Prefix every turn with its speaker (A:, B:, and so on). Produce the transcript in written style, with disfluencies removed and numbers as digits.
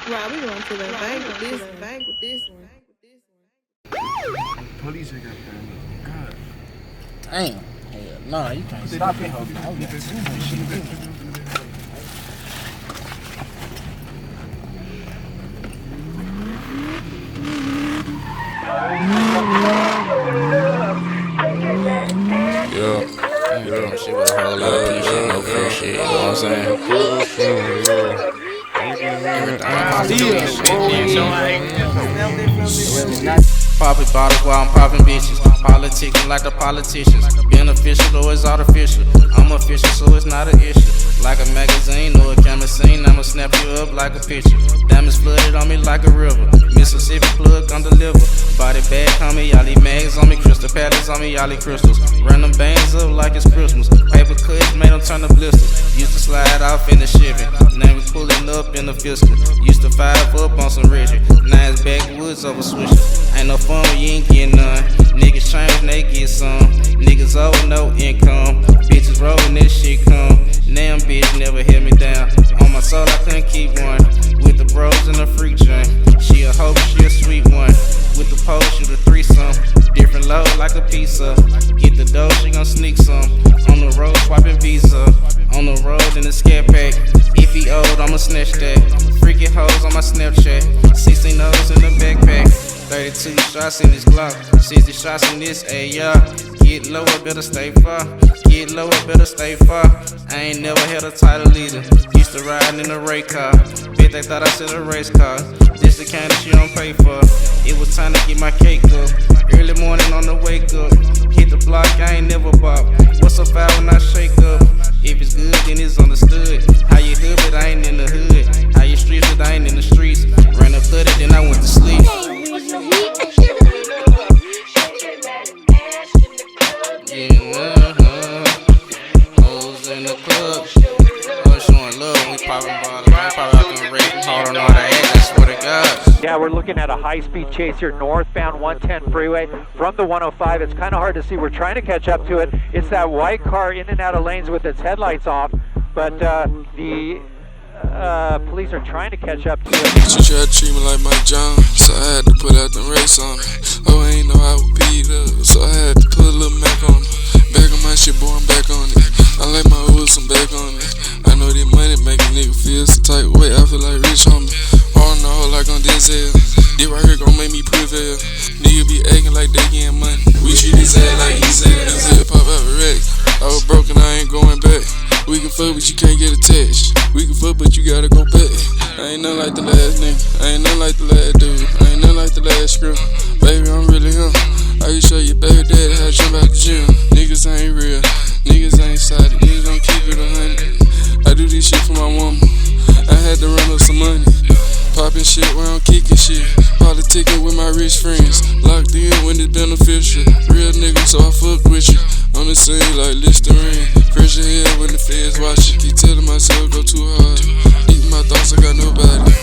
A: Right, we going to the bank with this one.
B: Police are got God.
C: Damn. Hell nah, you can't stop it. Hold on. We got too much shit.
D: Yeah, shit with a whole lot of peace shit, no free shit, you know what I'm saying? Popping bottles while I'm popping bitches. Politicking like the politicians. Beneficial though it's artificial. I'm official so it's not an issue. Like a magazine or a camera scene, I'ma snap you up like a picture. Diamonds flooded on me like a river. Mississippi plug on deliver. Body bag on me, y'all mags on me. Crystal palace on me, y'all crystals. Run them bands up like it's Christmas. Paper cuts made them turn to blisters. Used to slide off in the shipping. Now we pulling up in the fiscal. Used to 5 up on some Reggie. Now it's backwoods over switches. Ain't no fun when you ain't getting none. Niggas change and they get some. Niggas owe no income. Bitches rolling this shit come. Damn bitch never held me down. On my soul I couldn't keep one. With the bros and the freak joint. She a hoe, she a sweet one. With the pole, shoot a threesome. Different load like a pizza. Get the dough, she gon' sneak some. On the road, swiping Visa. On the road in the scat pack. If he old, I'ma snatch that. Freaking hoes on my Snapchat. 16 O's in the backpack. 32 shots in this Glock. 60 shots in this AR. Get lower, better stay far. Get lower, better stay far. I ain't never had a title leader. Used to ride in a race car. Bet they thought I said a race car. This the kind of shit I don't pay for. It was time to get my cake up. Early morning on the wake up. Hit the block, I ain't never bop. What's up out when I shake up? If it's good, then it's understood. How you hood, but I ain't in the hood. How you streets, but I ain't in the streets. Ran up 30, then I went to sleep. Hoes in the club. Hoes showing love when we popping bottles. I pop out them rape, hard on all that ass, I swear to God.
E: Yeah, we're looking at a high-speed chase here, northbound 110 freeway from the 105. It's kind of hard to see. We're trying to catch up to it. It's that white car in and out of lanes with its headlights off, but the police are trying to catch up to it.
F: She tried to treat me like Mike John, so I had to put out the race on me. Oh, I ain't know I would beat up, so I had to put a little Mac on me. Back on my shit, boy, I'm back on it. I like my hoods, I'm back on it. I know this money make a nigga feel some type of way. I feel like rich homie. On the hoe like on Denzel. This right here gon' make me prevail. Nigga be acting like they getting money. We treat his ass like he said. He said pop out a wreck. I was broken, I ain't going back. We can fuck, but you can't get attached. We can fuck, but you gotta go back. I ain't nothing like the last nigga. I ain't nothing like the last dude. I ain't nothing like the last screw. Baby, I'm really him. I can show your baby daddy how to jump out the gym. Niggas ain't real. Niggas ain't solid. Niggas don't keep it 100. I do this shit for my woman. I had to run up some money. Poppin' shit while I'm kicking shit. Politicking with my rich friends. Locked in when it's beneficial. Real nigga, so I fuck with you. On the scene like Listerine. Pressure head when the feds watch it. Keep telling myself go too hard. Eating my thoughts, I got nobody.